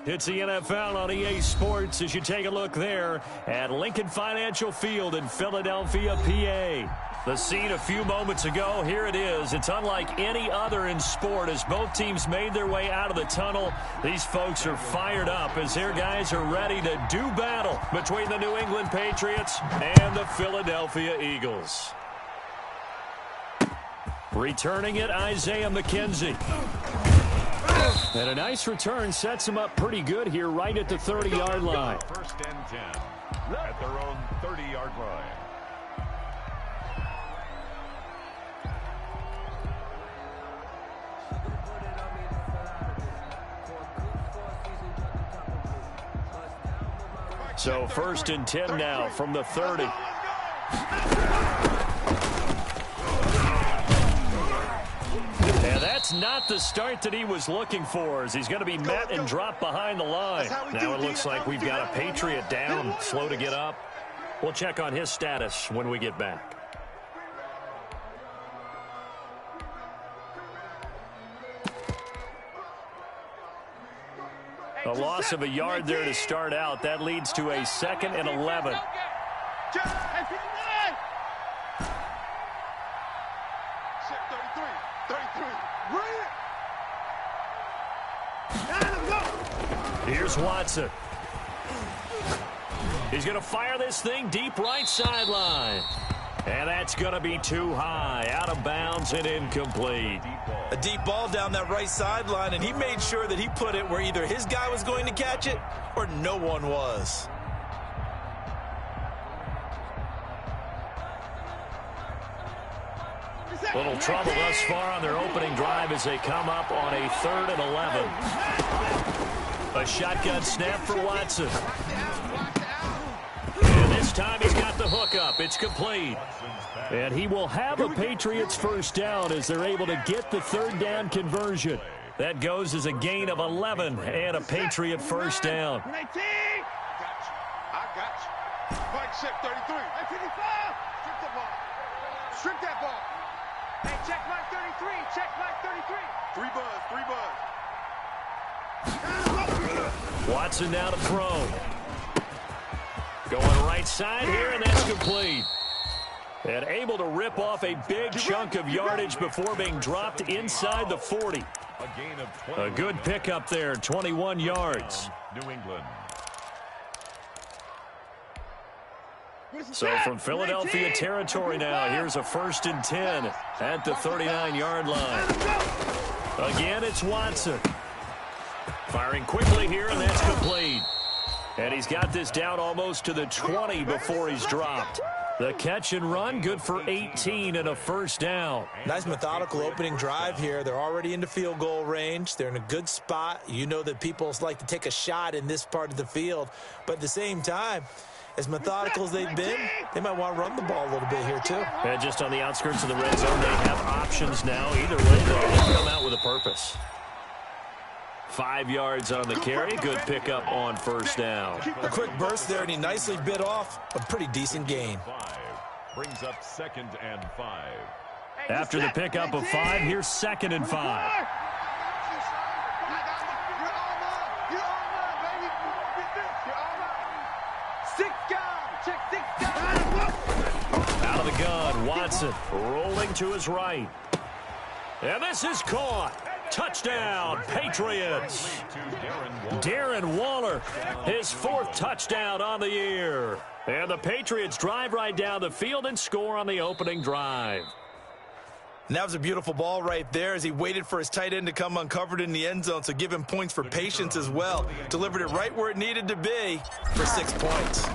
It's the NFL on EA Sports as you take a look there at Lincoln Financial Field in Philadelphia, PA. The scene a few moments ago, here it is. It's unlike any other in sport as both teams made their way out of the tunnel. These folks are fired up as their guys are ready to do battle between the New England Patriots and the Philadelphia Eagles. Returning it, Isaiah McKenzie. And a nice return sets him up pretty good here right at the 30-yard line. First and 10 at their own 30-yard line. So first and 10 now from the 30. And that's not the start that he was looking for as he's going to be met and dropped behind the line. Now it looks like we've got a Patriot down, slow to get up. We'll check on his status when we get back. A loss of a yard there to start out. That leads to a 2nd and 11. Here's Watson. He's going to fire this thing deep right sideline. And that's going to be too high, out of bounds and incomplete. A deep ball down that right sideline, and he made sure that he put it where either his guy was going to catch it or no one was. Little trouble thus far on their opening drive as they come up on a 3rd and 11. A shotgun snap for Watson. And this time he's got the hook up. It's complete. And he will have a Patriots first down as they're able to get the 3rd down conversion. That goes as a gain of 11 and a Patriot first down. I got you. Mike check 33. 55. Strip the ball. Strip that ball. Hey, check Mike 33. Check Mike 33. 3 buzz. Watson now to throw. Going right side here, and that's complete. And able to rip off a big chunk of yardage before being dropped inside the 40. A good pickup there, 21 yards. New England. So from Philadelphia territory now, here's a 1st and 10 at the 39-yard line. Again, it's Watson. Firing quickly here, and that's complete. And he's got this down almost to the 20 before he's dropped. The catch and run, good for 18 and a first down. Nice methodical opening drive here. They're already into field goal range. They're in a good spot. You know that people like to take a shot in this part of the field. But at the same time, as methodical as they've been, they might want to run the ball a little bit here too. And just on the outskirts of the red zone, they have options now. Either way, they come out with a purpose. 5 yards on the carry. Good pickup on first down. A quick burst there, and he nicely bit off a pretty decent gain. 5 brings up 2nd and 5. After the pickup of 5, here's 2nd and 5. Out of the gun, Watson rolling to his right. And this is caught. Touchdown, Patriots. Darren Waller, his 4th touchdown on the year. And the Patriots drive right down the field and score on the opening drive. And that was a beautiful ball right there as he waited for his tight end to come uncovered in the end zone, so give him points for patience as well. Delivered it right where it needed to be for 6 points.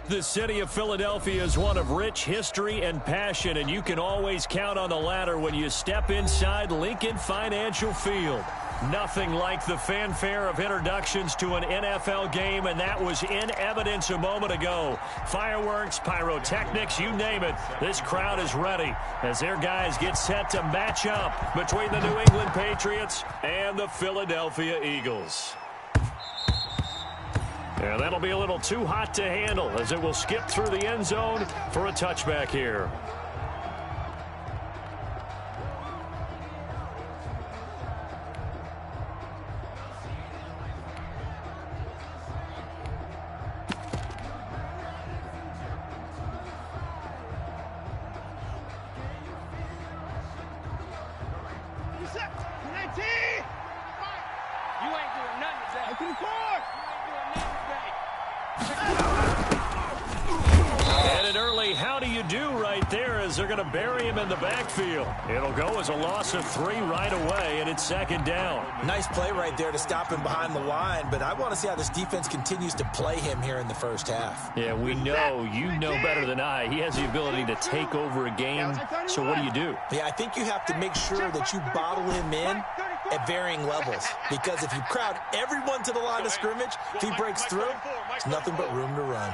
The city of Philadelphia is one of rich history and passion, and you can always count on the latter when you step inside Lincoln Financial Field. Nothing like the fanfare of introductions to an NFL game, and that was in evidence a moment ago. Fireworks, pyrotechnics, you name it. This crowd is ready as their guys get set to match up between the New England Patriots and the Philadelphia Eagles. And that'll be a little too hot to handle as it will skip through the end zone for a touchback here. They're going to bury him in the backfield. It'll go as a loss of 3 right away, and it's second down. Nice play right there to stop him behind the line, but I want to see how this defense continues to play him here in the first half. Yeah, we know, you know better than I, he has the ability to take over a game, so what do? Yeah, I think you have to make sure that you bottle him in at varying levels, because if you crowd everyone to the line of scrimmage, if he breaks through, it's nothing but room to run.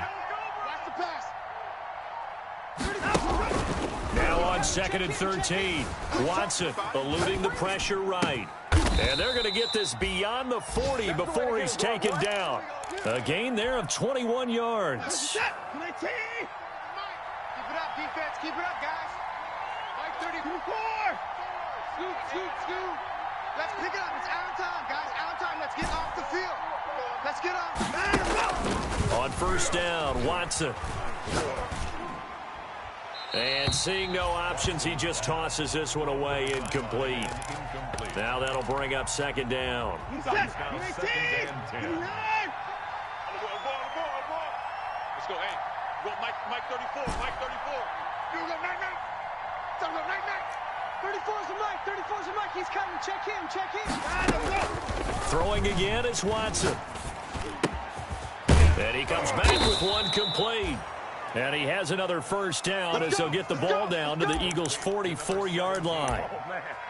Now on 2nd and 13. Watson eluding the pressure right. And they're going to get this beyond the 40 before he's taken down. A gain there of 21 yards. Keep it up, defense. Keep it up, guys. Mike 34. Scoot. Let's pick it up. It's out of time, guys. Out of time. Let's get off the field. Let's get off. On first down, Watson. And seeing no options, he just tosses this one away, incomplete. Now that'll bring up second down. Let's go, hey. Go Mike 34, Mike 34. You go, Mike. 34's a Mike. He's coming. Check him. Throwing again is Watson. And he comes back with one complete. And he has another first down as they'll get the ball down to the Eagles' 44-yard line.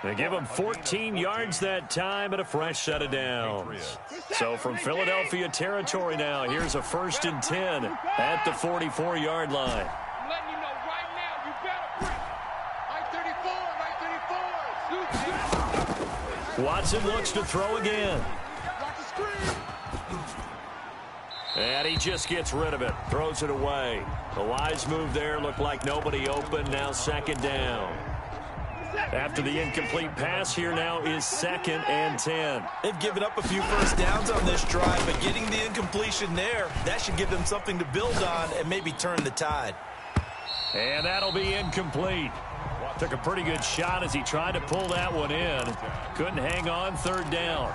They give him 14 yards that time and a fresh set of downs. So from Philadelphia territory now, here's a 1st and 10 at the 44-yard line. I'm letting you know right now, you better bring. Mike 34, Mike 34. Watson looks to throw again. Watch the screen. And he just gets rid of it, throws it away. The wise move there, looked like nobody open, now second down. After the incomplete pass, here now is 2nd and 10. They've given up a few first downs on this drive, but getting the incompletion there, that should give them something to build on and maybe turn the tide. And that'll be incomplete. Took a pretty good shot as he tried to pull that one in. Couldn't hang on, 3rd down.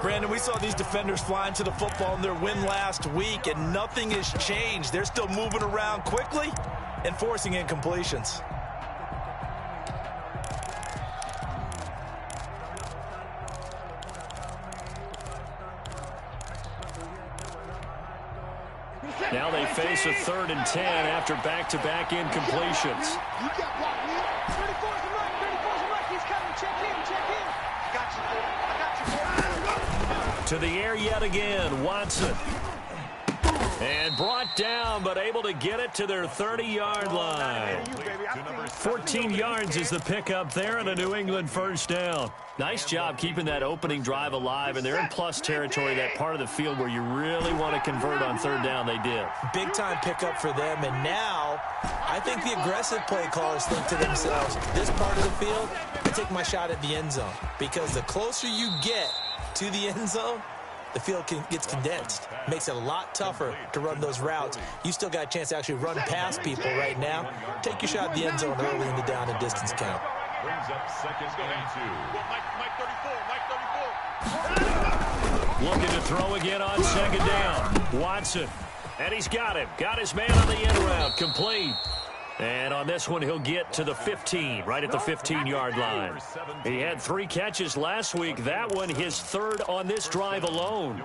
Brandon, we saw these defenders flying to the football in their win last week, and nothing has changed. They're still moving around quickly and forcing incompletions. Now they face a 3rd and 10 after back-to-back incompletions. You got blocked, man. 34's a Mike. He's coming. Check him. I got you. To the air yet again, Watson. And brought down, but able to get it to their 30-yard line. 14 yards is the pickup there and a New England first down. Nice job keeping that opening drive alive, and they're in plus territory, that part of the field where you really want to convert on 3rd down. They did. Big-time pickup for them, and now I think the aggressive play callers think to themselves, this part of the field, I take my shot at the end zone, because the closer you get to the end zone, the field gets condensed. Makes it a lot tougher to run those routes. You still got a chance to actually run past people right now. Take your shot at the end zone early in the down and distance count. Brings up 2nd and 2. Mike 34. Looking to throw again on 2nd down. Watson. And he's got him. Got his man on the end route. Complete. And on this one, he'll get to the 15, right at the 15-yard line. He had 3 catches last week. That one, his 3rd on this drive alone.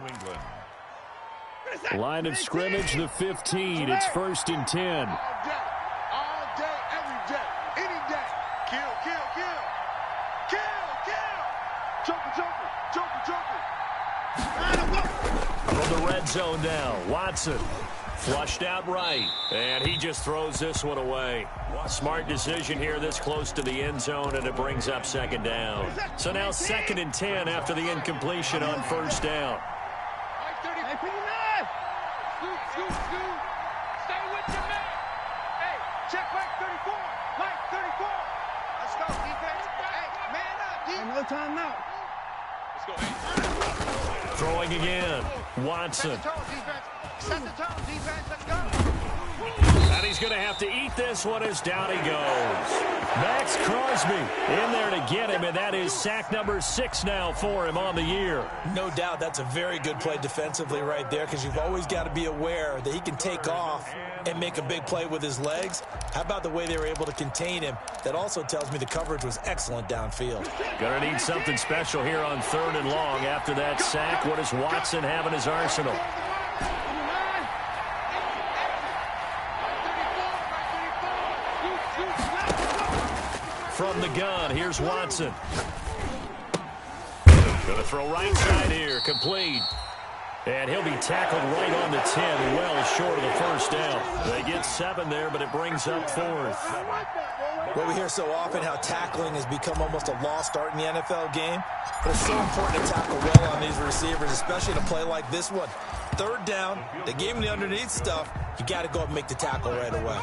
Line of scrimmage, the 15. It's 1st and 10. All day, every day, any day. Kill, kill, kill. Kill, kill. Joker, joker, joker, joker. From the red zone now, Watson. Flushed out right, and he just throws this one away. Smart decision here this close to the end zone, and it brings up 2nd down. So now 2nd and 10 after the incompletion on 1st down. Scoot, scoot, scoot. Stay with your man. Hey, check Mike 34. Mike 34. Let's go, defense. Hey, man up, defense. No time now. Let's go. Hey. Throwing again. Watson. Set the tone, defense. Set the tone, defense. Let's go. And he's going to have to eat this one as down he goes. Max Crosby in there to get him, and that is sack number 6 now for him on the year. No doubt that's a very good play defensively right there, because you've always got to be aware that he can take off and make a big play with his legs. How about the way they were able to contain him? That also tells me the coverage was excellent downfield. Going to need something special here on 3rd and long. After that sack, what does Watson have in his arsenal? From the gun, here's Watson. Going to throw right side here, complete. And he'll be tackled right on the 10, well short of the 1st down. They get 7 there, but it brings up 4th. Well, we hear so often how tackling has become almost a lost art in the NFL game. But it's so important to tackle well on these receivers, especially in a play like this one. 3rd down, the game the underneath stuff, you got to go up and make the tackle right away.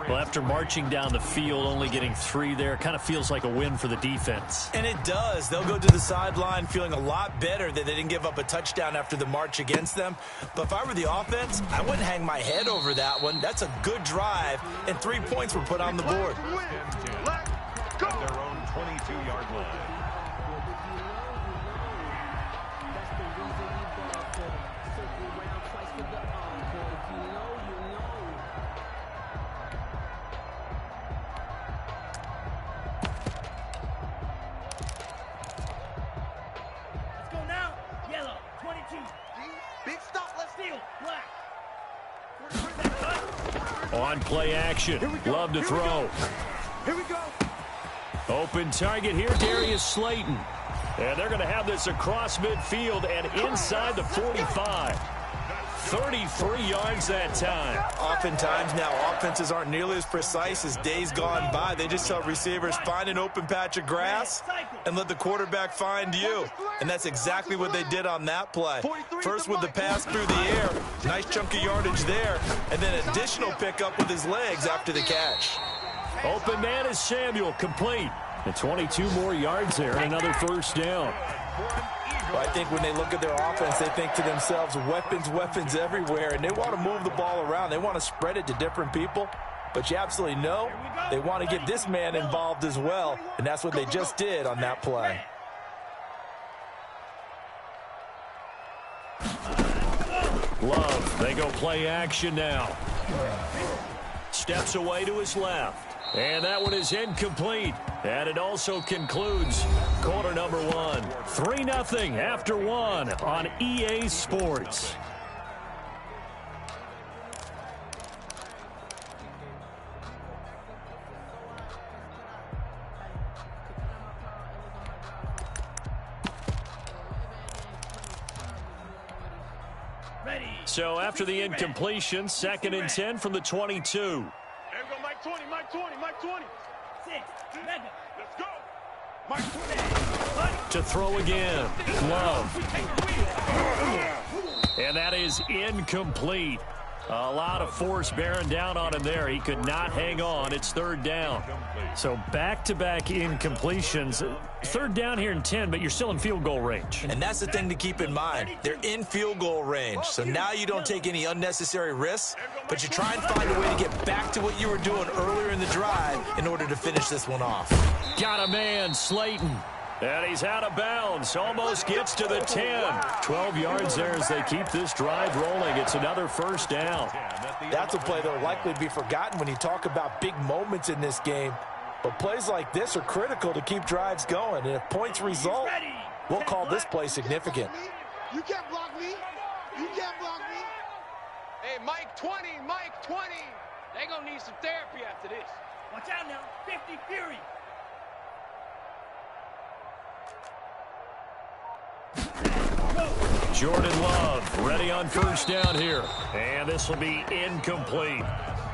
Well, after marching down the field, only getting 3 there, kind of feels like a win for the defense. And it does. They'll go to the sideline feeling a lot better that they didn't give up a touchdown after the march against them. But if I were the offense, I wouldn't hang my head over that one. That's a good drive, and 3 points were put on the board. At their own 22-yard line. On play action, love to throw. Here we go. Open target here, Darius Slayton. And they're going to have this across midfield and inside the 45. 33 yards that time. Oftentimes now, offenses aren't nearly as precise as days gone by. They just tell receivers, find an open patch of grass and let the quarterback find you. And that's exactly what they did on that play. First with the pass through the air, nice chunk of yardage there, and then additional pickup with his legs after the catch. Open man is Samuel, complete. And 22 more yards there, and another 1st down. Well, I think when they look at their offense, they think to themselves, weapons, weapons everywhere, and they want to move the ball around. They want to spread it to different people, but you absolutely know they want to get this man involved as well, and that's what they just did on that play. Love, they go play action now. Steps away to his left. And that one is incomplete. And it also concludes quarter number 1. 3-0 after 1 on EA Sports. So after the incompletion, 2nd and 10 from the 22. There we go, Mike 20, Mike 20, Mike 20. 6, Mega. Let's go. Mike 20. To throw again. Love. And that is incomplete. A lot of force bearing down on him there. He could not hang on. It's 3rd down. So back-to-back incompletions. 3rd down here in 10, but you're still in field goal range. And that's the thing to keep in mind. They're in field goal range. So now you don't take any unnecessary risks, but you try and find a way to get back to what you were doing earlier in the drive in order to finish this one off. Got a man, Slayton. And he's out of bounds. Almost gets to the 10. 12 yards there as they keep this drive rolling. It's another 1st down. That's a play that will likely be forgotten when you talk about big moments in this game. But plays like this are critical to keep drives going. And if points result, we'll call this play significant. You can't block me. You can't block me. Hey, Mike 20, Mike 20. They gonna need some therapy after this. Watch out now, 50 Fury. Jordan Love ready on first down here. And this will be incomplete.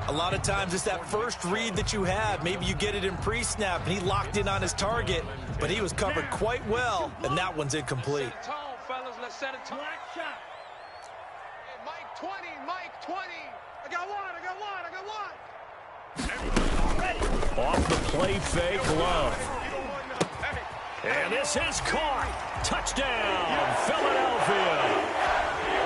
A lot of times it's that first read that you have. Maybe you get it in pre-snap, and he locked in on his target, but he was covered quite well, and that one's incomplete. Set a tone, fellas. Let's set a tone. Black shot. Hey, Mike 20, Mike 20. I got one, I got one, I got one. Off the play fake, Love. And this is caught. Touchdown, Philadelphia.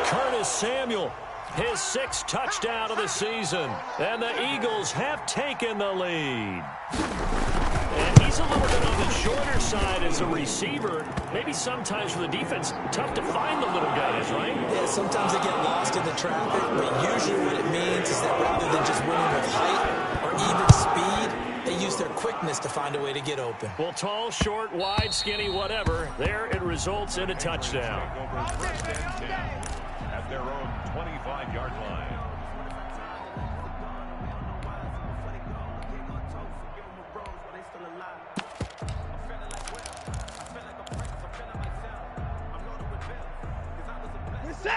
Curtis Samuel, his 6th touchdown of the season. And the Eagles have taken the lead. And he's a little bit on the shorter side as a receiver. Maybe sometimes for the defense, tough to find the little guys, right? Yeah, sometimes they get lost in the traffic, but usually what it means is that rather than just winning with height or even speed, they use their quickness to find a way to get open. Well, tall, short, wide, skinny, whatever. There it results in a touchdown. First and 10 at their own 25-yard line.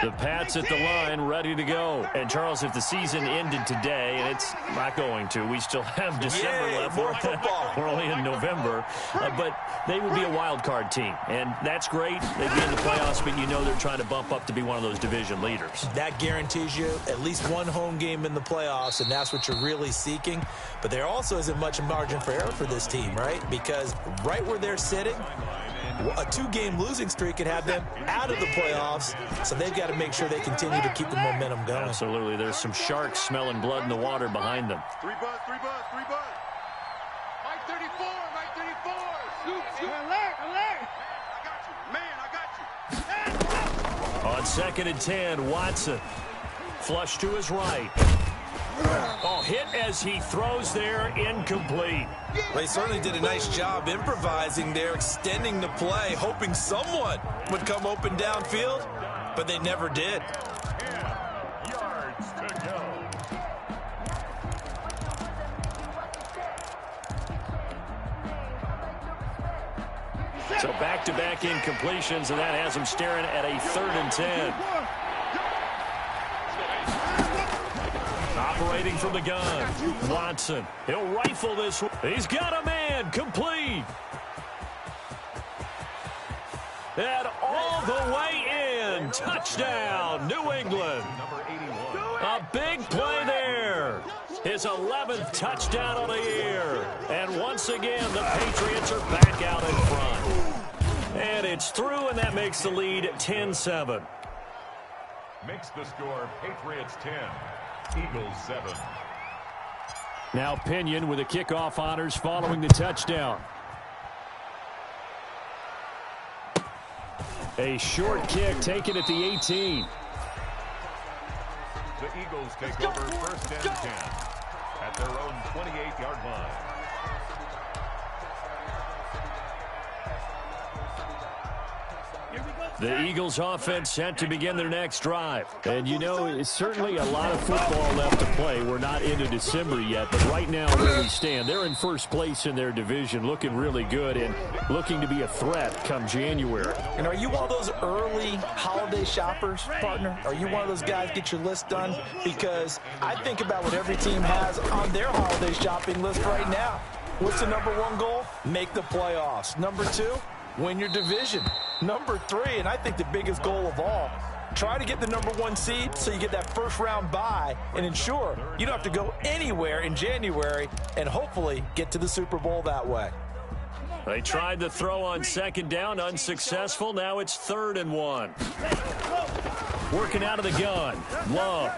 The Pats at the line, ready to go. And, Charles, if the season ended today, and it's not going to, we still have December left. More football. We're only in November. But they would be a wild card team, and that's great. They'd be in the playoffs, but you know they're trying to bump up to be one of those division leaders. That guarantees you at least one home game in the playoffs, and that's what you're really seeking. But there also isn't much margin for error for this team, right? Because right where they're sitting, a 2-game losing streak could have them out of the playoffs, so they've got to make sure they continue to keep the momentum going. Absolutely. There's some sharks smelling blood in the water behind them. 3 bud, 3 bud, 3 bud. Mike 34, Mike 34. Scoop, scoop. Alert. Man, I got you. On 2nd and 10, Watson. Flush to his right. Oh, hit as he throws there, incomplete. Well, he certainly did a nice job improvising there, extending the play, hoping someone would come open downfield, but they never did. 10 yards to go. So back-to-back incompletions, and that has him staring at a 3rd and 10. Operating from the gun, Watson. He'll rifle this one. He's got a man, complete. And all the way in. Touchdown, New England. Number 81. A big play there. His 11th touchdown of the year. And once again, the Patriots are back out in front. And it's through, and that makes the lead 10-7. Makes the score Patriots 10, Eagles 7. Now Pinion with the kickoff honors following the touchdown. A short kick taken at the 18. The Eagles take over 1st and 10 at their own 28-yard line. The Eagles offense set to begin their next drive. And you know, it's certainly a lot of football left to play. We're not into December yet, but right now where we stand, they're in first place in their division, looking really good and looking to be a threat come January. And are you one of those early holiday shoppers, partner? Are you one of those guys get your list done? Because I think about what every team has on their holiday shopping list right now. What's the #1 goal? Make the playoffs. #2, win your division. #3, and I think the biggest goal of all, try to get the #1 seed so you get that first-round bye and ensure you don't have to go anywhere in January and hopefully get to the Super Bowl that way. They tried the throw on 2nd down, unsuccessful. Now it's 3rd and 1. Working out of the gun, Love.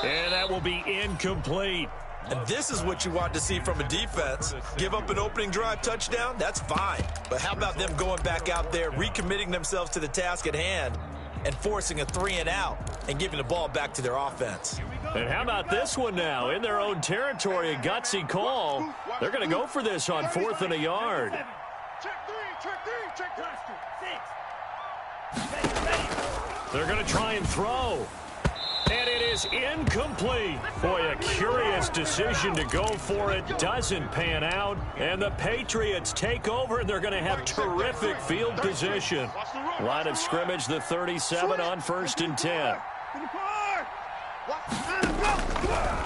And that will be incomplete. And this is what you want to see from a defense. Give up an opening drive touchdown, that's fine. But how about them going back out there, recommitting themselves to the task at hand, and forcing a 3-and-out and giving the ball back to their offense? And how about this one now? In their own territory, a gutsy call. They're going to go for this on 4th and a yard. Check three, check three, check three. They're going to try and throw. And it is incomplete. Boy, a curious decision to go for it. Doesn't pan out. And the Patriots take over, and they're going to have terrific field position. Line of scrimmage, the 37 on 1st and 10.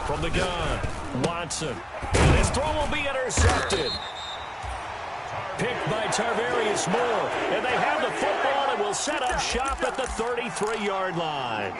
From the gun, Watson. And his throw will be intercepted. Picked by Tarvarius Moore. And they have the football and will set up shop at the 33-yard line.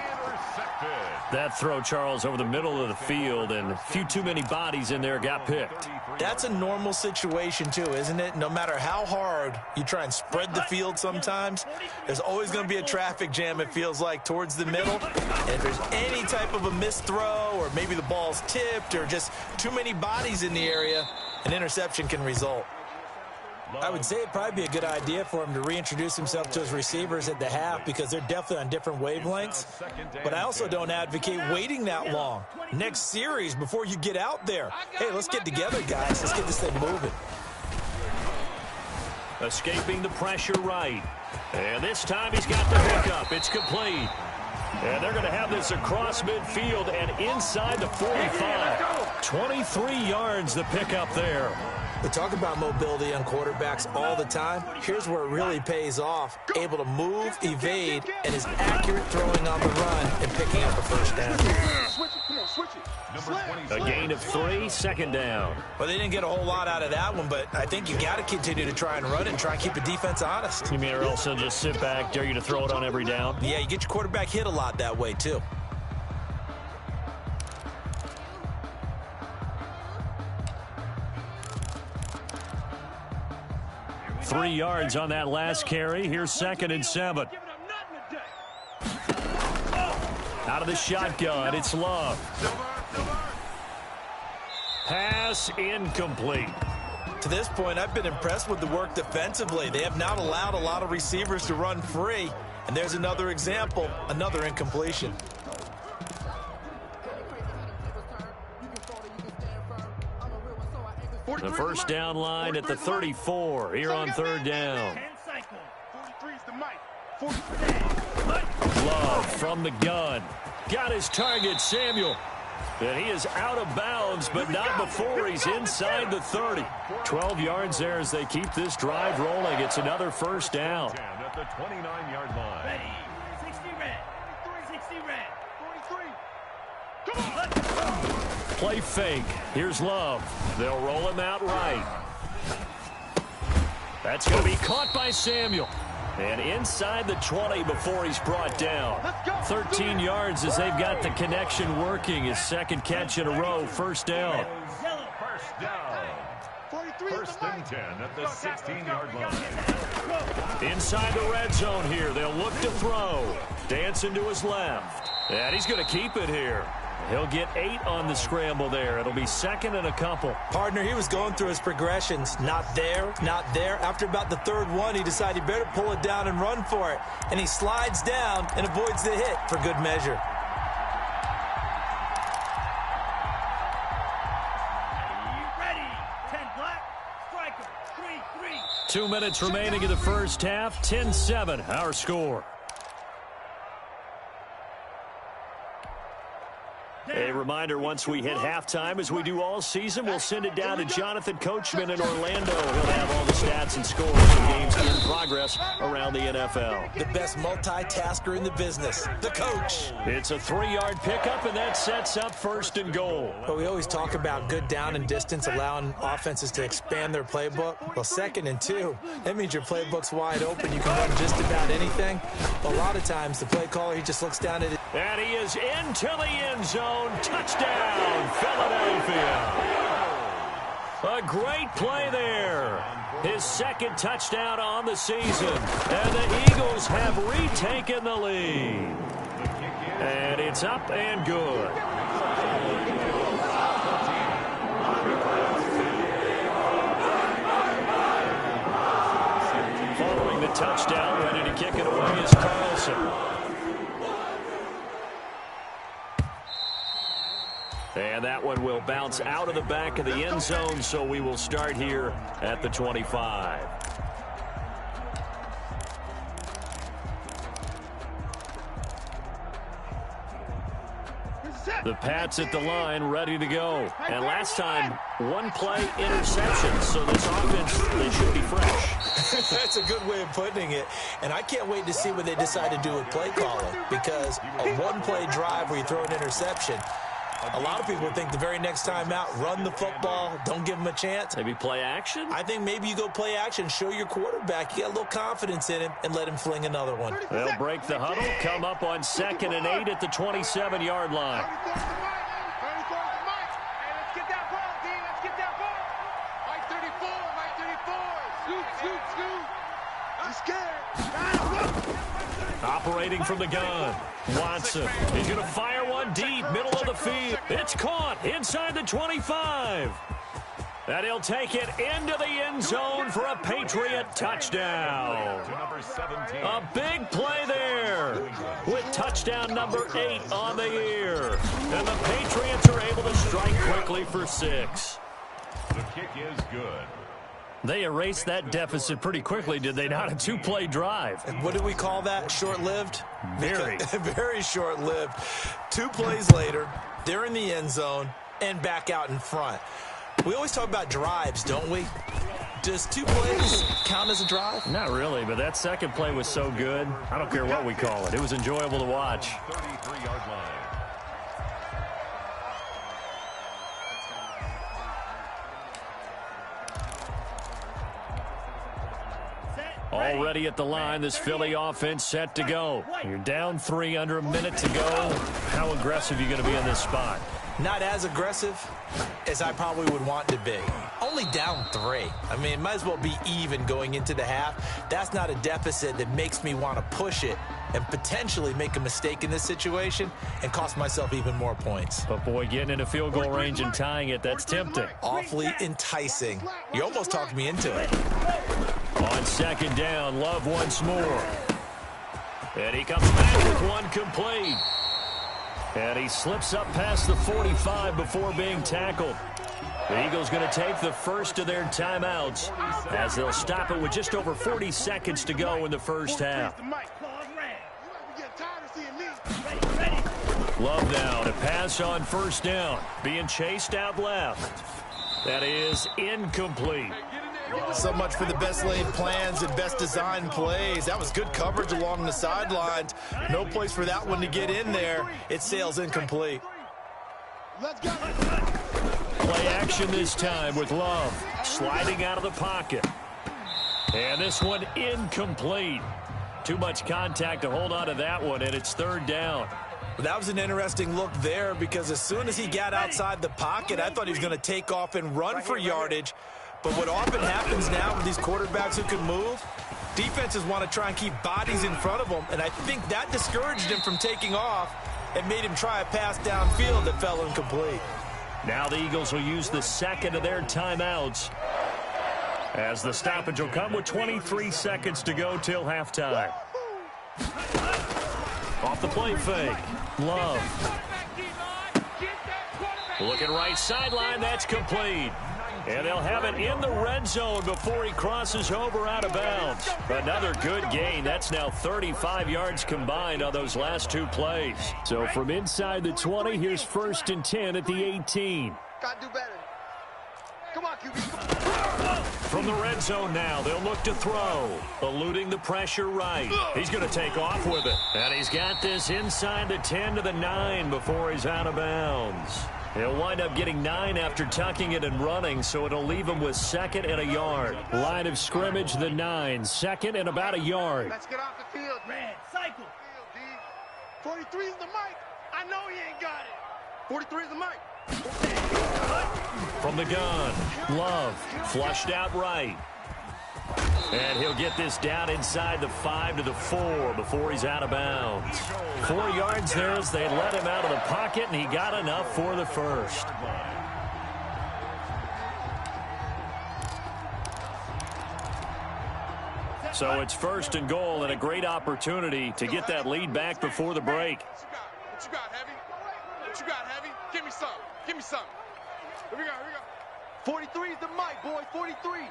That throw, Charles, over the middle of the field, and a few too many bodies in there got picked. That's a normal situation, too, isn't it? No matter how hard you try and spread the field sometimes, there's always going to be a traffic jam, it feels like, towards the middle. And if there's any type of a missed throw, or maybe the ball's tipped, or just too many bodies in the area, an interception can result. I would say it'd probably be a good idea for him to reintroduce himself to his receivers at the half because they're definitely on different wavelengths. But I also don't advocate waiting that long. Next series before you get out there. Hey, let's get together, guys. Let's get this thing moving. Escaping the pressure right. And this time he's got the hookup. It's complete. And they're going to have this across midfield and inside the 45. 23 yards the pickup there. We talk about mobility on quarterbacks all the time. Here's where it really pays off. Able to move, evade, and is accurate throwing on the run and picking up a first down. A gain of 3, second down. Well, they didn't get a whole lot out of that one, but I think you got to continue to try and run it and try and keep the defense honest. You mean or else they'll just sit back, dare you to throw it on every down? Yeah, you get your quarterback hit a lot that way, too. Three yards on that last carry. Here's 2nd and 7. Out of the shotgun, it's Love. Pass incomplete. To this point, I've been impressed with the work defensively. They have not allowed a lot of receivers to run free. And there's another example, another incompletion. The first down line at the 34 here on 3rd down. Love from the gun. Got his target, Samuel. And he is out of bounds, but not before he's inside the 30. 12 yards there as they keep this drive rolling. It's another first down. At the 29-yard line. Ready. 60 red. 60 red. 43. Come on. Play fake. Here's Love. They'll roll him out right. That's going to be caught by Samuel. And inside the 20 before he's brought down. 13 yards as they've got the connection working. His second catch in a row. First down. First down. 1st and 10 at the 16-yard line. Inside the red zone here. They'll look to throw. Dancing to his left. And he's going to keep it here. He'll get 8 on the scramble there. It'll be 2nd and a couple. Partner, he was going through his progressions. Not there, not there. After about the 3rd one, he decided he better pull it down and run for it. And he slides down and avoids the hit for good measure. Ready. 10 black. Striker. 3-3. 2 minutes remaining in the first half. 10-7, our score. A reminder, once we hit halftime, as we do all season, we'll send it down to Jonathan Coachman in Orlando. He'll have all the stats and scores from games in progress around the NFL. The best multitasker in the business, the coach. It's a 3-yard pickup, and that sets up 1st and goal. But we always talk about good down and distance, allowing offenses to expand their playbook. Well, 2nd and 2, that means your playbook's wide open. You can run just about anything. A lot of times, the play caller, he just looks down at it. And he is into the end zone. Touchdown, Philadelphia. A great play there. His 2nd touchdown on the season. And the Eagles have retaken the lead. And it's up and good. Following the touchdown, ready to kick it away is Carlson. And that one will bounce out of the back of the end zone, so we will start here at the 25. The Pats at the line, ready to go. And last time, one-play interception. So this offense, they should be fresh. That's a good way of putting it. And I can't wait to see what they decide to do with play calling, because a one-play drive where you throw an interception, a lot of people think the very next time out, run the football, don't give them a chance. Maybe play action? I think maybe you go play action, show your quarterback you got a little confidence in him, and let him fling another one. They'll break the huddle, come up on 2nd and 8 at the 27-yard line. Operating from the gun, Watson. He's going to fire one deep, middle of the field. It's caught inside the 25. And he'll take it into the end zone for a Patriot touchdown. A big play there with touchdown number 8 on the year. And the Patriots are able to strike quickly for 6. The kick is good. They erased that deficit pretty quickly, did they not? A 2-play drive. What do we call that? Short-lived? Very. Very short-lived. 2 plays later, they're in the end zone and back out in front. We always talk about drives, don't we? Does 2 plays count as a drive? Not really, but that second play was so good. I don't care what we call it. It was enjoyable to watch. 33-yard line. Already at the line, this Philly offense set to go. You're down 3 under a minute to go. How aggressive are you going to be in this spot? Not as aggressive as I probably would want to be. Only down 3. I mean, it might as well be even going into the half. That's not a deficit that makes me want to push it and potentially make a mistake in this situation and cost myself even more points. But, boy, getting into field goal range and tying it, that's tempting. Awfully enticing. You almost talked me into it. On 2nd down, Love once more. And he comes back with one complete. And he slips up past the 45 before being tackled. The Eagles going to take the first of their timeouts as they'll stop it with just over 40 seconds to go in the first half. Love now to pass on 1st down. Being chased out left. That is incomplete. So much for the best laid plans and best designed plays. That was good coverage along the sidelines. No place for that one to get in there. It sails incomplete. Play action this time with Love sliding out of the pocket. And this one incomplete. Too much contact to hold on to that one, and it's 3rd down. That was an interesting look there because as soon as he got outside the pocket, I thought he was going to take off and run for yardage. But what often happens now with these quarterbacks who can move, defenses want to try and keep bodies in front of them, and I think that discouraged him from taking off and made him try a pass downfield that fell incomplete. Now the Eagles will use the 2nd of their timeouts as the stoppage will come with 23 seconds to go till halftime. Off the play fake, Love. Looking right sideline, that's complete. And they'll have it in the red zone before he crosses over out of bounds. Another good gain. That's now 35 yards combined on those last 2 plays. So from inside the 20, here's 1st and 10 at the 18. Gotta do better. Come on, QB. From the red zone now, they'll look to throw. Eluding the pressure right. He's going to take off with it. And he's got this inside the 10 to the 9 before he's out of bounds. He'll wind up getting 9 after tucking it and running, so it'll leave him with 2nd and a yard. Line of scrimmage, the 9. 2nd and about a yard. Let's get off the field. Red, cycle. 43 is the mic. I know he ain't got it. 43 is the mic. From the gun, Love flushed out right. And he'll get this down inside the 5 to the 4 before he's out of bounds. 4 yards there as they let him out of the pocket, and he got enough for the first. So it's 1st and goal and a great opportunity to get that lead back before the break. What you got, Heavy? What you got, Heavy? Give me some. Give me some. Here we go. Here we go. 43 is the mic, boy. 43.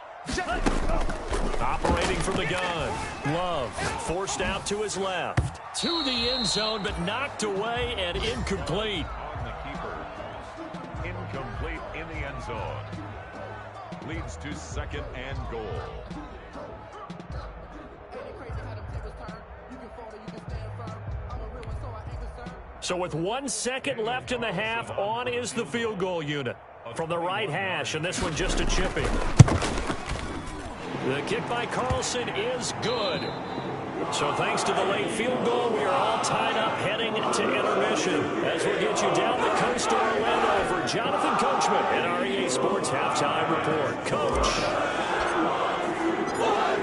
Operating from the gun. Love forced out to his left. To the end zone, but knocked away and incomplete. zone. Leads to 2nd and goal. So with 1 second left in the half, on is the field goal unit. From the right hash, and this one just a chipping. The kick by Carlson is good. So thanks to the late field goal, we are all tied up heading to intermission. As we'll get you down the coast to Orlando for Jonathan Coachman in our EA Sports Halftime Report. Coach.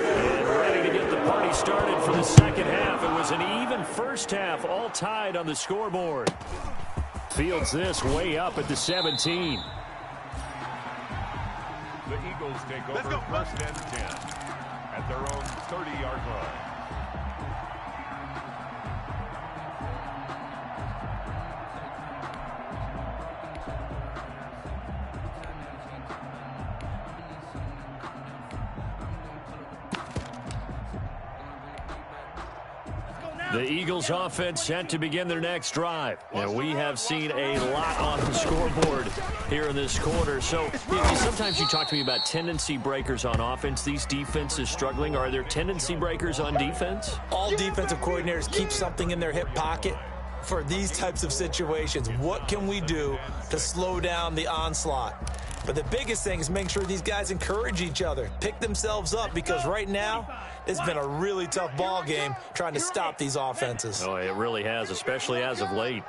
And ready to get the party started for the second half. It was an even first half, all tied on the scoreboard. Fields this way up at the 17. The Eagles take over 1st and 10 at their own 30-yard line. The Eagles offense set to begin their next drive. And we have seen a lot on the scoreboard here in this quarter. So sometimes you talk to me about tendency breakers on offense. These defenses struggling. Are there tendency breakers on defense? All defensive coordinators keep something in their hip pocket for these types of situations. What can we do to slow down the onslaught? But the biggest thing is make sure these guys encourage each other, pick themselves up, because right now it's been a really tough ball game trying to stop these offenses. Oh, it really has, especially as of late.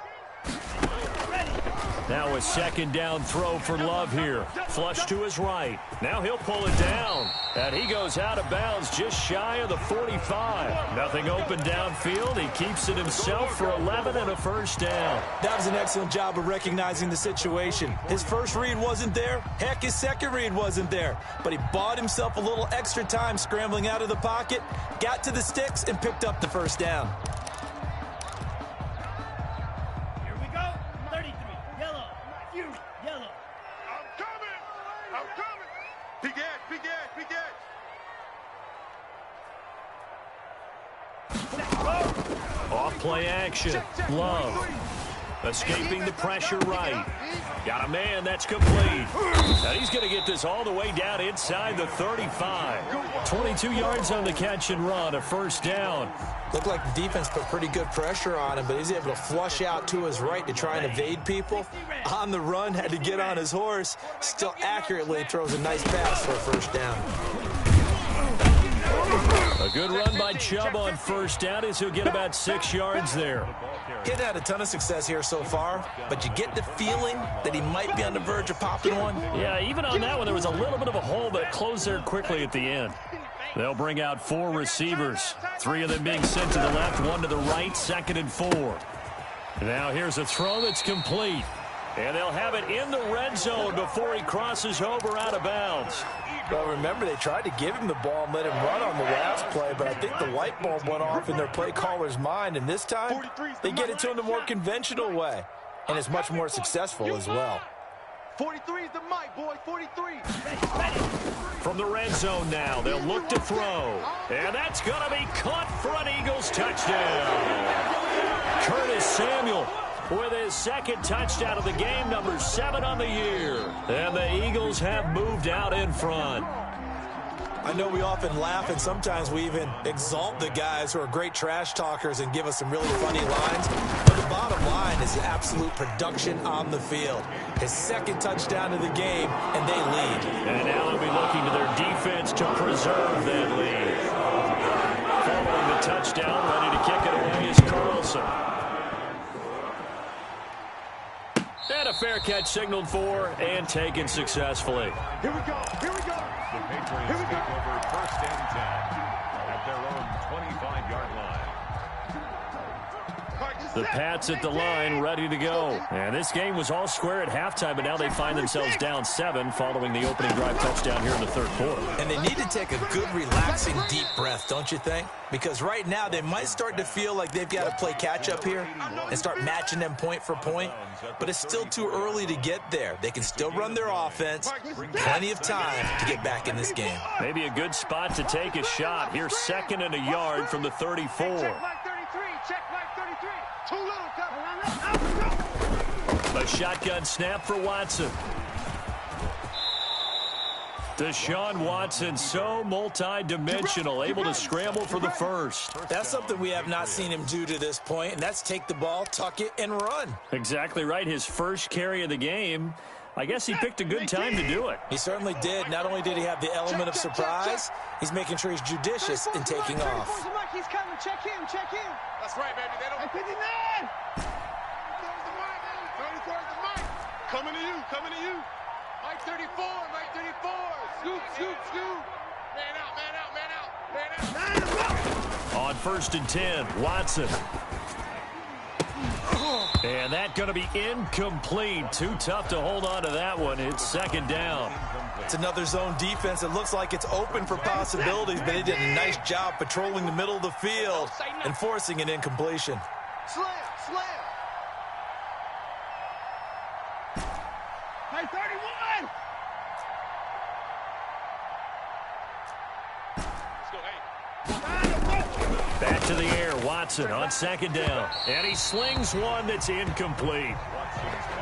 Now a 2nd down throw for Love here. Flush to his right. Now he'll pull it down. And he goes out of bounds just shy of the 45. Nothing open downfield. He keeps it himself for 11 and a first down. That was an excellent job of recognizing the situation. His first read wasn't there. Heck, his second read wasn't there. But he bought himself a little extra time scrambling out of the pocket, got to the sticks, and picked up the first down. Off-play action. Love. Escaping the pressure right. Got a man that's complete. And he's going to get this all the way down inside the 35. 22 yards on the catch and run. A first down. Looked like the defense put pretty good pressure on him, but he's able to flush out to his right to try and evade people. On the run, had to get on his horse. Still accurately throws a nice pass for a first down. A good run by Chubb on first down as he'll get about 6 yards there. He hasn't had a ton of success here so far, but you get the feeling that he might be on the verge of popping one. Yeah, even on that one, there was a little bit of a hole, but it closed there quickly at the end. They'll bring out 4 receivers, 3 of them being sent to the left, 1 to the right, 2nd and 4. Now here's a throw that's complete. And they'll have it in the red zone before he crosses over out of bounds. Well, remember, they tried to give him the ball and let him run on the last play, but I think the light bulb went off in their play caller's mind, and this time they get it to him the more conventional way, and it's much more successful as well. 43 is the mic, boy, 43. From the red zone now, they'll look to throw. And that's going to be caught for an Eagles touchdown. Curtis Samuel with his 2nd touchdown of the game, number 7 on the year. And the Eagles have moved out in front. I know we often laugh, and sometimes we even exalt the guys who are great trash talkers and give us some really funny lines. But the bottom line is the absolute production on the field. His 2nd touchdown of the game, and they lead. And now they'll be looking to their defense to preserve that lead. Following the touchdown, ready to kick it away is Carlson. And a fair catch signaled for and taken successfully. Here we go, here we go. The Patriots take over 1st and 10 at their own 25-yard line. The Pats at the line, ready to go. And this game was all square at halftime, but now they find themselves down 7 following the opening drive touchdown here in the 3rd quarter. And they need to take a good, relaxing, deep breath, don't you think? Because right now they might start to feel like they've got to play catch-up here and start matching them point for point. But it's still too early to get there. They can still run their offense. Plenty of time to get back in this game. Maybe a good spot to take a shot. Here's 2nd and a yard from the 34. A shotgun snap for Watson. Deshaun Watson, so multi-dimensional, able to scramble for the first. That's something we have not seen him do to this point, and that's take the ball, tuck it, and run. Exactly right. His first carry of the game. I guess he picked a good time to do it. He certainly did. Not only did he have the element of surprise, he's making sure he's judicious in taking off. He's coming. Check him. That's right, baby. They don't. 59. 34 is the mic. Coming to you. Mike 34. Scoop. Man out. On 1st and 10, Watson. And that's going to be incomplete. Too tough to hold on to that one. It's 2nd down. It's another zone defense. It looks like it's open for possibilities, but they did a nice job patrolling the middle of the field and forcing an incompletion. Slam. Hey, 31. Back to the air, Watson on 2nd down. And he slings one that's incomplete.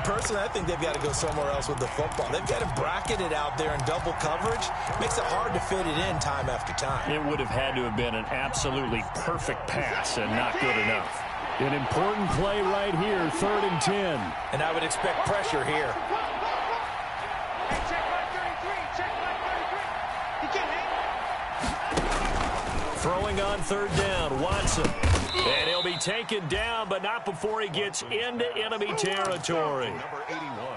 Personally, I think they've got to go somewhere else with the football. They've got to bracket it out there in double coverage. Makes it hard to fit it in time after time. It would have had to have been an absolutely perfect pass and not good enough. An important play right here, 3rd and 10. And I would expect pressure here. Hey, check my 33. He can't hang. Throwing on 3rd down, Watson. And he'll be taken down, but not before he gets into enemy territory.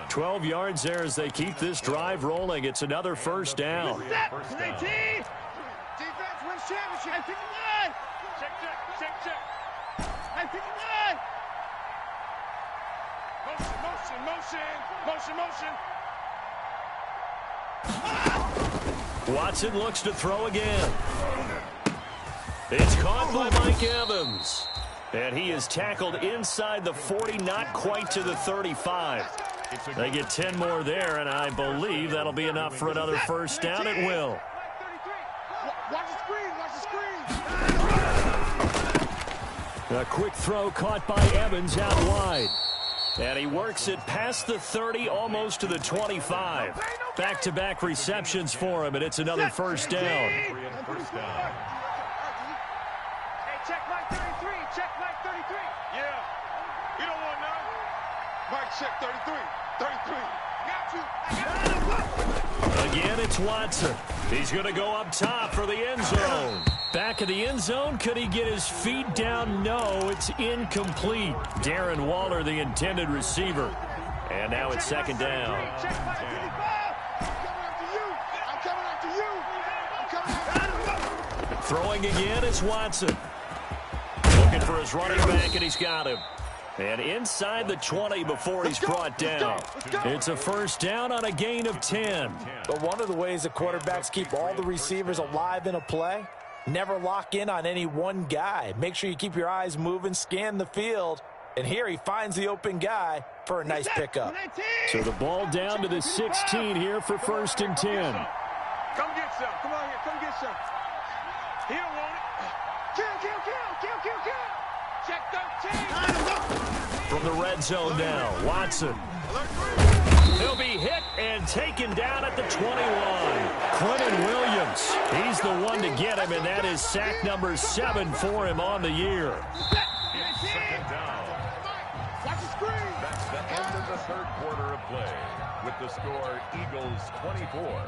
12 yards there as they keep this drive rolling. It's another 1st down. Defense wins championship. Hey, 59. Check. Hey, 59. Motion. Watson looks to throw again. It's caught by Mike Evans. And he is tackled inside the 40, not quite to the 35. They get 10 more there, and I believe that'll be enough for another 1st down. It will. Watch the screen. A quick throw caught by Evans out wide. And he works it past the 30, almost to the 25. Back-to-back receptions for him, and it's another 1st down. Hey, check Mike 33. Yeah. You don't want none. Mike, check 33. Got you. Again, it's Watson. He's going to go up top for the end zone. Back of the end zone. Could he get his feet down? No, it's incomplete. Darren Waller, the intended receiver. And now it's 2nd down. Check Mike 55. I'm coming after you. Throwing again, it's Watson. Looking for his running back, and he's got him. And inside the 20 before he's brought down. It's a 1st down on a gain of 10. But one of the ways the quarterbacks keep all the receivers alive in a play, never lock in on any one guy. Make sure you keep your eyes moving, scan the field. And here he finds the open guy for a nice pickup. So the ball down to the 16 here for 1st and 10. Come get some. Come on here. Come get some. He don't want it. Kill. Check 13. From the red zone now, Watson. He'll be hit and taken down at the 21. Quentin Williams, he's the one to get him, and that is sack number 7 for him on the year. It's 2nd down. Watch the screen. That's the end of the 3rd quarter of play. With the score, Eagles 24,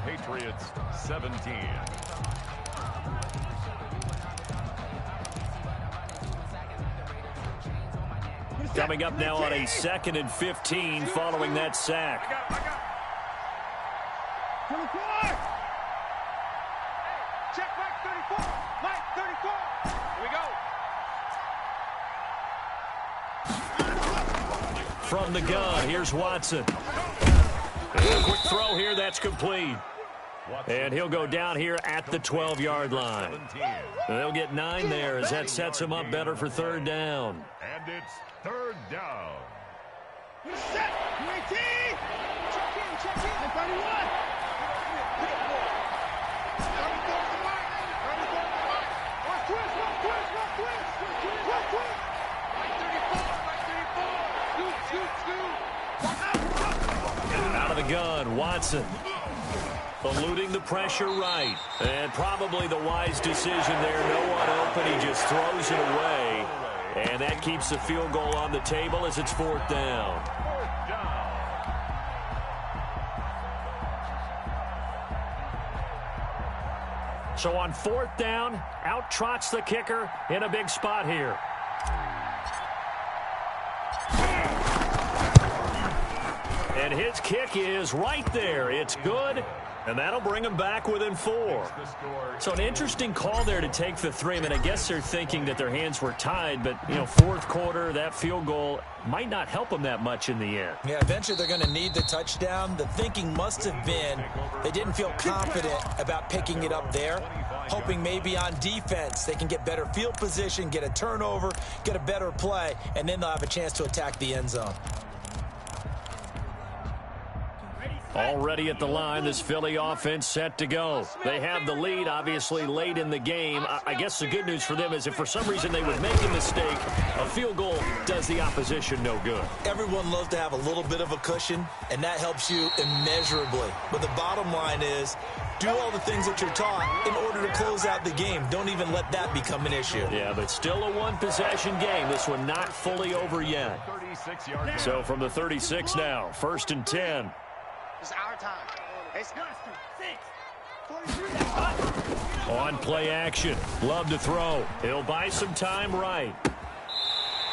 Patriots 17. Coming up now on a 2nd and 15 following that sack. I got it. 24. Check Mike 34. Mike 34. Here we go. From the gun, here's Watson. And a quick throw here, that's complete. And he'll go down here at the 12-yard line. They'll get 9 there as that sets him up better for 3rd down. And it's 3rd down. Set. 19. Check in. 31. Out of the gun, Watson. Eluding the pressure right. And probably the wise decision there. No one open. He just throws it away. And that keeps the field goal on the table as it's 4th down. So on 4th down, out trots the kicker in a big spot here. And his kick is right there. It's good, and that'll bring him back within 4. So an interesting call there to take the 3. I mean, I guess they're thinking that their hands were tied, but, you know, 4th quarter, that field goal might not help them that much in the end. Yeah, eventually they're going to need the touchdown. The thinking must have been they didn't feel confident about picking it up there, hoping maybe on defense they can get better field position, get a turnover, get a better play, and then they'll have a chance to attack the end zone. Already at the line, this Philly offense set to go. They have the lead, obviously, late in the game. I guess the good news for them is if for some reason they would make a mistake, a field goal does the opposition no good. Everyone loves to have a little bit of a cushion, and that helps you immeasurably. But the bottom line is, do all the things that you're taught in order to close out the game. Don't even let that become an issue. Yeah, but still a one-possession game. This one not fully over yet. So from the 36 now, 1st and 10. It's our time. It's On play action. Love to throw. He'll buy some time right.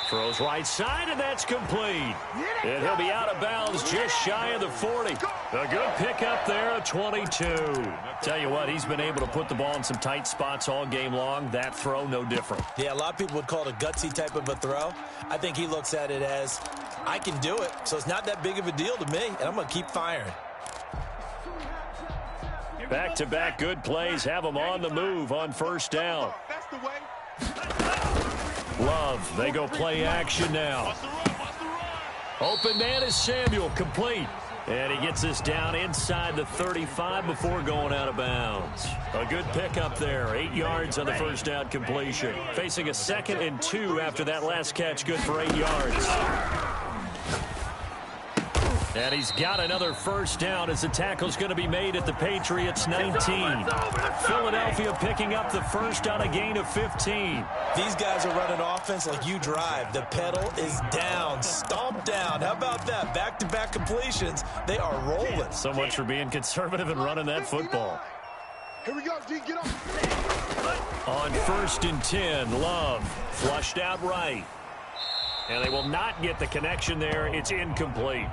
Throws right side, and that's complete. And he'll be out of bounds just shy of the 40. A good pickup there at 22. Tell you what, he's been able to put the ball in some tight spots all game long. That throw, no different. Yeah, a lot of people would call it a gutsy type of a throw. I think he looks at it as, I can do it, so it's not that big of a deal to me, and I'm going to keep firing. Back-to-back good plays have him on the move on 1st down. That's the way. Love, they go play action now. Open man is Samuel, complete. And he gets this down inside the 35 before going out of bounds. A good pickup there, 8 yards on the 1st down completion. Facing a 2nd and 2 after that last catch, good for 8 yards. And he's got another 1st down as the tackle's going to be made at the Patriots 19. Philadelphia picking up the 1st on a gain of 15. These guys are running offense like you drive. The pedal is down, stomp down. How about that? Back-to-back completions. They are rolling. So much for being conservative and running that football. Here we go, D, get up. On 1st and 10, Love flushed out right. And they will not get the connection there. It's incomplete.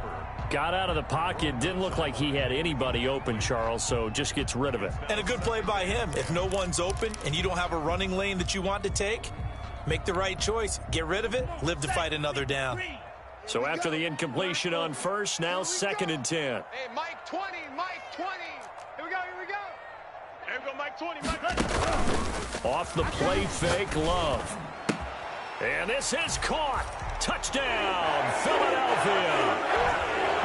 Got out of the pocket. Didn't look like he had anybody open, Charles, so just gets rid of it. And a good play by him. If no one's open and you don't have a running lane that you want to take, make the right choice. Get rid of it. Live to fight another down. So after the incompletion on 1st, now 2nd and 10. Hey, Mike 20, Mike 20. Here we go, here we go. Here we go, Mike 20, Mike 20. Off the play fake, Love. And this is caught. Touchdown, Philadelphia.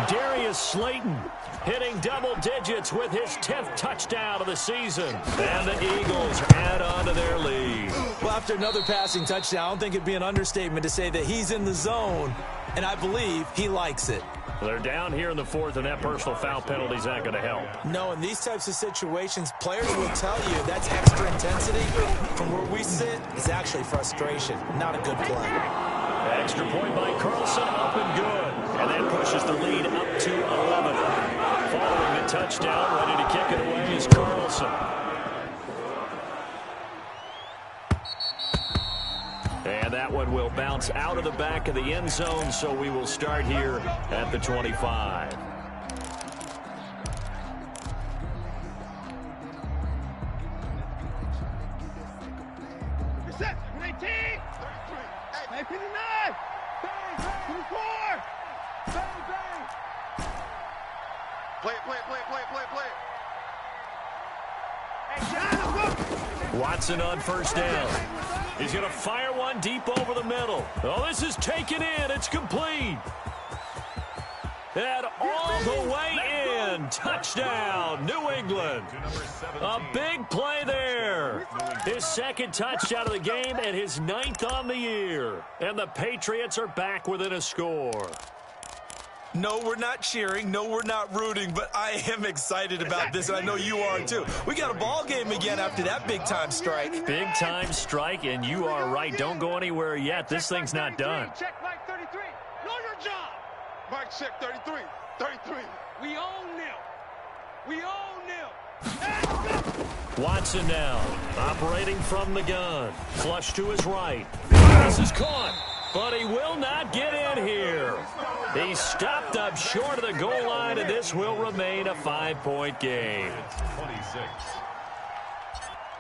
Darius Slayton hitting double digits with his 10th touchdown of the season. And the Eagles add on to their lead. Well, after another passing touchdown, I don't think it'd be an understatement to say that he's in the zone, and I believe he likes it. They're down here in the 4th, and that personal foul penalty is not going to help. No, in these types of situations, players will tell you that's extra intensity. From where we sit, it's actually frustration, not a good play. Extra point by Carlson, up and good. And that pushes the lead up to 11. Following the touchdown, ready to kick it away is Carlson. And that one will bounce out of the back of the end zone, so we will start here at the 25. Set. 19. 33. 59. 24. Bang, bang. Play it, play it, play it, play it, play it, play it. Watson on 1st down. He's going to fire one deep over the middle. Oh, this is taken in. It's complete. And all the way in. Touchdown, New England. A big play there. His 2nd touchdown of the game and his 9th on the year. And the Patriots are back within a score. No, we're not cheering. No, we're not rooting, but I am excited about this, and I know you are too. We got a ball game again after that big-time strike. Big-time strike, and you are right. Don't go anywhere yet. This thing's not done. Check Mike 33. Know your job. Mike, check 33. 33. We own them. We own them. Watson now, operating from the gun. Flush to his right. This is caught, but he will not get in here. He stopped up short of the goal line, and this will remain a 5-point game. 26.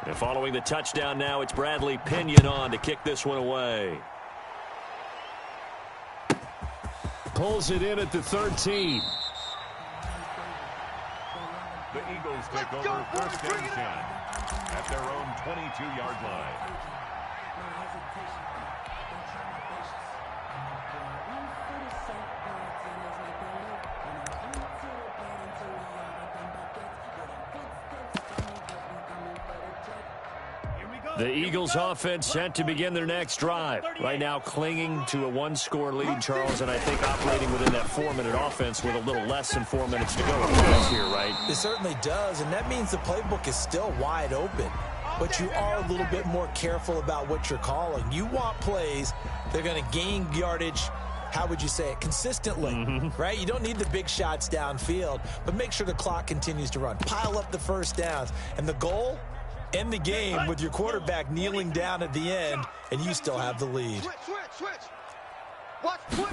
And following the touchdown now, it's Bradley Pinion on to kick this one away. Pulls it in at the 13. The Eagles take over first and 10 at their own 22-yard line. The Eagles offense set to begin their next drive. Right now clinging to a one-score lead, Charles, and I think operating within that 4-minute offense with a little less than 4 minutes to go here, right? It certainly does, and that means the playbook is still wide open. But you are a little bit more careful about what you're calling. You want plays that are going to gain yardage, how would you say it, consistently, right? You don't need the big shots downfield, but make sure the clock continues to run. Pile up the first downs. And the goal? End the game with your quarterback kneeling down at the end, and you still have the lead. Switch. Watch, switch.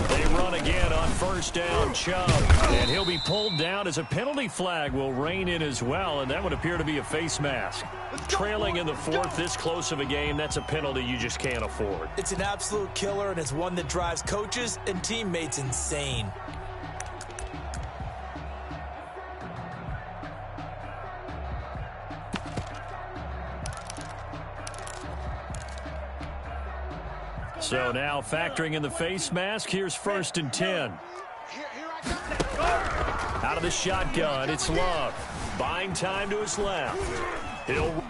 They run again on first down, Chubb. And he'll be pulled down as a penalty flag will rein in as well, and that would appear to be a face mask. Trailing in the fourth, this close of a game, that's a penalty you just can't afford. It's an absolute killer, and it's one that drives coaches and teammates insane. So now factoring in the face mask, here's first and 10. Out of the shotgun, it's Love. Buying time to his left.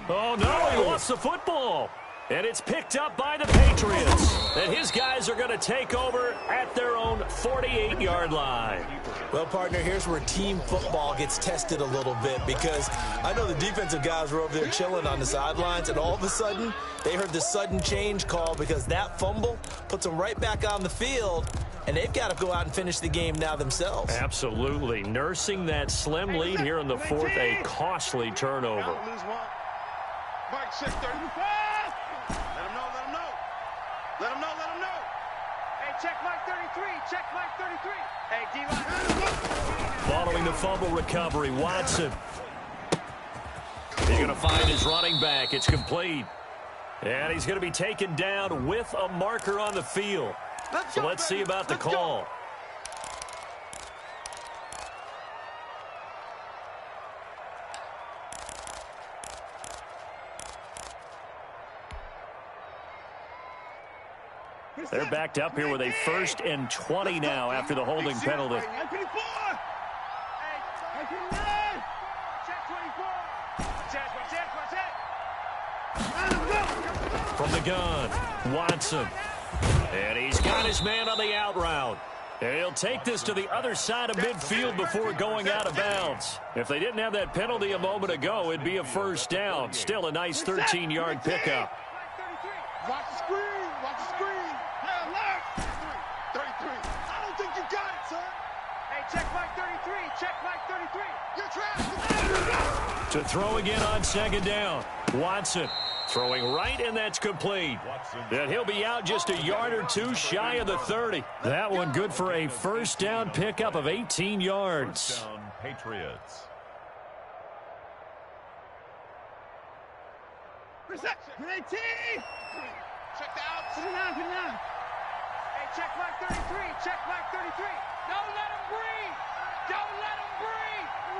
Oh, no, he lost the football. And it's picked up by the Patriots. And his guys are going to take over at their own 48-yard line. Well, partner, here's where team football gets tested a little bit, because I know the defensive guys were over there chilling on the sidelines, and all of a sudden, they heard the sudden change call because that fumble puts them right back on the field, and they've got to go out and finish the game now themselves. Absolutely. Nursing that slim lead here in the fourth, a costly turnover. Mike, check 35. Let him know. Hey, check Mike 33. Check Mike 33. Hey, D-line. Following the fumble recovery, Watson. He's going to find his running back. It's complete. And he's going to be taken down with a marker on the field. So let's see about the call. They're backed up here with a 1st and 20 now after the holding penalty. From the gun, Watson. And he's got his man on the out route. And he'll take this to the other side of midfield before going out of bounds. If they didn't have that penalty a moment ago, it'd be a first down. Still a nice 13-yard pickup. Watch the screen. 33. I don't think you got it, son. Hey, check Mike 33. Check Mike 33. You're trapped. To throw again on second down. Watson throwing right, and that's complete. And he'll be out just a yard or two shy of the 30. That one good for a first down pickup of 18 yards. First down, Patriots. Check the out. Put it on. Hey, check Mike 33. Check Mike 33. Don't let him breathe.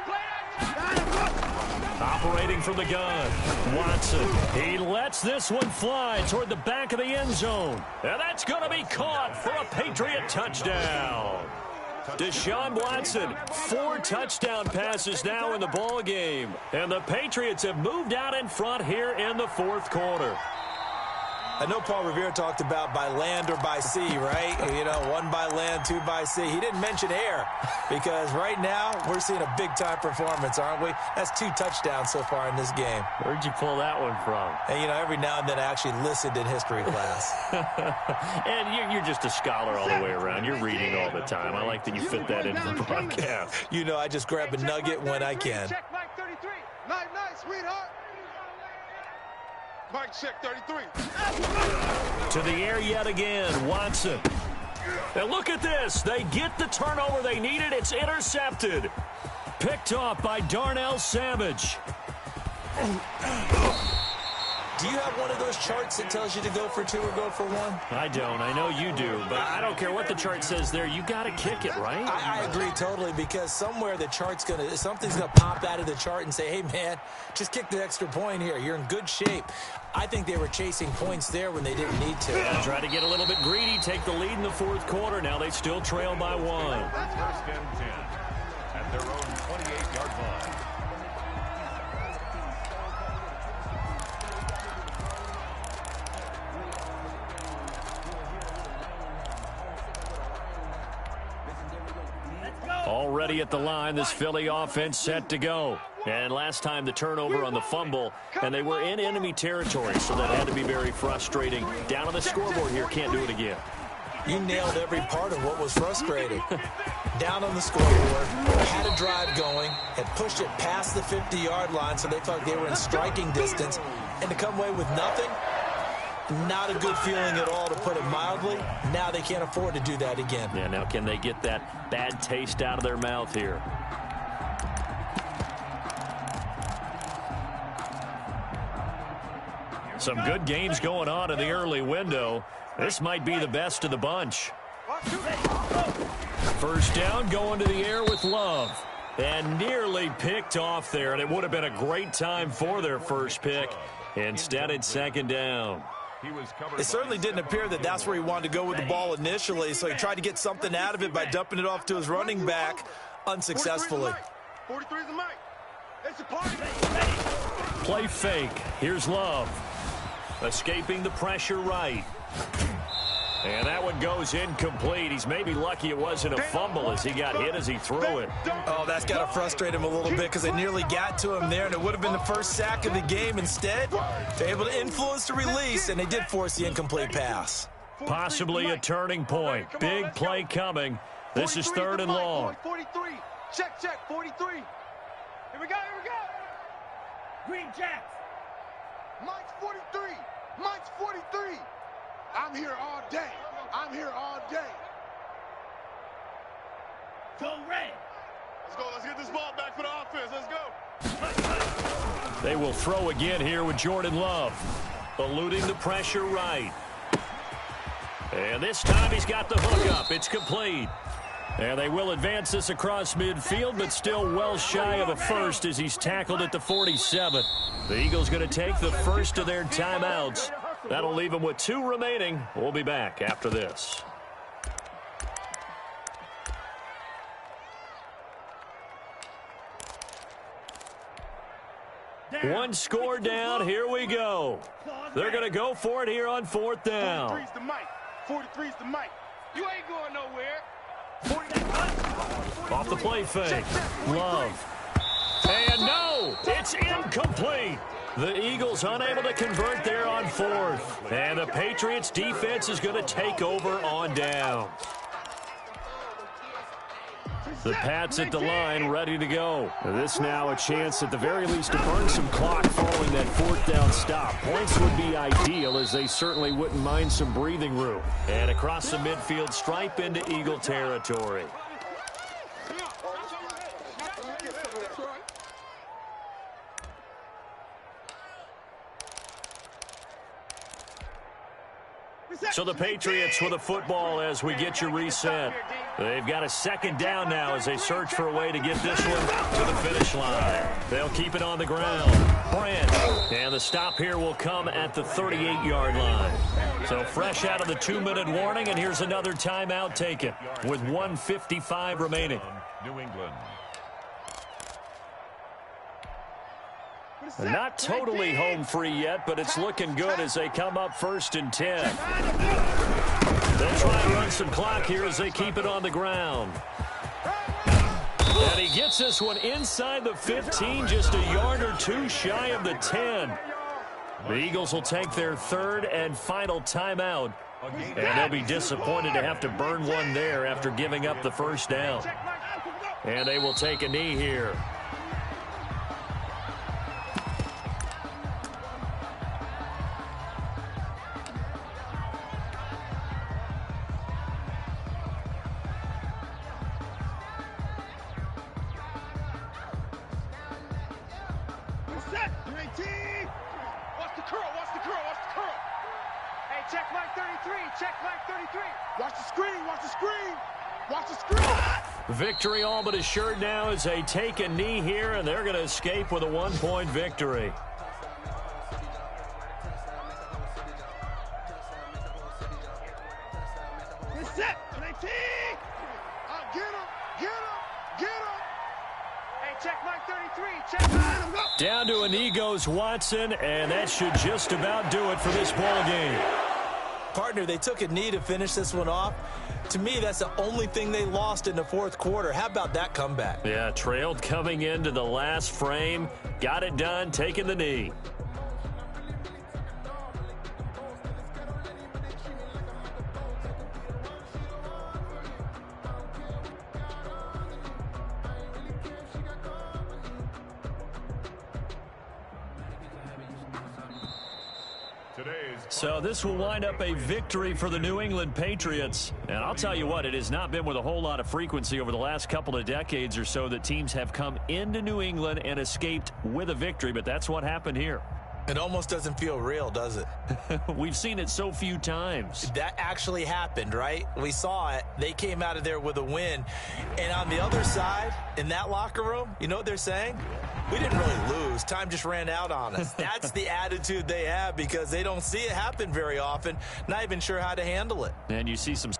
Play that time. Operating from the gun, Watson. He lets this one fly toward the back of the end zone. And that's going to be caught for a Patriot touchdown. Deshaun Watson, 4 touchdown passes now in the ball game. And the Patriots have moved out in front here in the fourth quarter. I know Paul Revere talked about by land or by sea, right? You know, 1 by land, 2 by sea. He didn't mention air because right now we're seeing a big-time performance, aren't we? That's 2 touchdowns so far in this game. Where'd you pull that one from? And, you know, every now and then I actually listened in history class. And you're just a scholar all the way around. You're reading all the time. I like that you fit that into the broadcast. You know, I just grab a nugget when I can. Check Mike 33. Night, sweetheart. Mike, check 33. To the air yet again, Watson. And look at this. They get the turnover they needed. It's intercepted. Picked off by Darnell Savage. Do you have one of those charts that tells you to go for 2 or go for 1? I don't. I know you do. But I don't care what the chart says there. You got to kick it, right? I agree totally because somewhere the chart's something's going to pop out of the chart and say, hey, man, just kick the extra point here. You're in good shape. I think they were chasing points there when they didn't need to. Yeah, try to get a little bit greedy, take the lead in the 4th quarter. Now they still trail by 1. First and 10 at their own 28-yard line. Already at the line, this Philly offense set to go. And last time the turnover on the fumble, and they were in enemy territory, so that had to be very frustrating. Down on the scoreboard here, can't do it again. You nailed every part of what was frustrating. Down on the scoreboard, had a drive going, had pushed it past the 50-yard line, so they felt they were in striking distance, and to come away with nothing, not a good feeling at all, to put it mildly. Now they can't afford to do that again. Yeah, now can they get that bad taste out of their mouth here? Some good games going on in the early window. This might be the best of the bunch. First down, going to the air with Love. And nearly picked off there, and it would have been a great time for their first pick. Instead, it's 2nd down. It certainly didn't appear that that's where he wanted to go with the ball initially, so he tried to get something out of it by dumping it off to his running back unsuccessfully. 43's the mic. It's a party. Play fake. Here's Love. Escaping the pressure right. And that one goes incomplete. He's maybe lucky it wasn't a fumble as he got hit as he threw it. Oh, that's got to frustrate him a little bit because they nearly got to him there, and it would have been the first sack of the game. Instead, they're able to influence the release, and they did force the incomplete pass. Possibly a turning point. Big play coming. This is 3rd and long. 43. Check, 43. Here we go. Green Jacks. Mike's 43. Mike's 43. I'm here all day. Go red. Let's go. Let's get this ball back for the offense. Let's go. They will throw again here with Jordan Love. Eluding the pressure right. And this time he's got the hook up. It's complete. And they will advance this across midfield, but still well shy of a first as he's tackled at the 47. The Eagles going to take the first of their timeouts. That'll leave them with 2 remaining. We'll be back after this. One score down. Here we go. They're going to go for it here on 4th down. 43's the mic. 43's the mic. You ain't going nowhere. Off the play fake. Love. And no, it's incomplete. The Eagles unable to convert there on 4th. And the Patriots defense is going to take over on down. The Pats at the line ready to go. This now a chance at the very least to burn some clock following that 4th down stop. Points would be ideal as they certainly wouldn't mind some breathing room. And across the midfield stripe into Eagle territory. So the Patriots with a football as we get you reset. They've got a 2nd down now as they search for a way to get this one to the finish line. They'll keep it on the ground. Brent. And the stop here will come at the 38-yard line. So fresh out of the 2-minute warning, and here's another timeout taken with 1:55 remaining. New England. Not totally home free yet, but it's looking good as they come up 1st and 10. They'll try to run some clock here as they keep it on the ground. And he gets this one inside the 15, just a yard or two shy of the 10. The Eagles will take their 3rd and final timeout. And they'll be disappointed to have to burn one there after giving up the 1st down. And they will take a knee here. Victory all but assured now as they take a knee here, and they're going to escape with a 1-point victory. Set. Get him. Hey, check Mike 33. Check him. Down to a knee goes Watson, and that should just about do it for this ball game. Partner, they took a knee to finish this one off. To me, that's the only thing they lost in the 4th quarter. How about that comeback? Yeah, trailed coming into the last frame. Got it done, taking the knee. So this will wind up a victory for the New England Patriots. And I'll tell you what, it has not been with a whole lot of frequency over the last couple of decades or so that teams have come into New England and escaped with a victory, but that's what happened here. It almost doesn't feel real, does it? We've seen it so few times. That actually happened, right? We saw it. They came out of there with a win. And on the other side, in that locker room, you know what they're saying? We didn't really lose. Time just ran out on us. That's the attitude they have because they don't see it happen very often, not even sure how to handle it. And you see some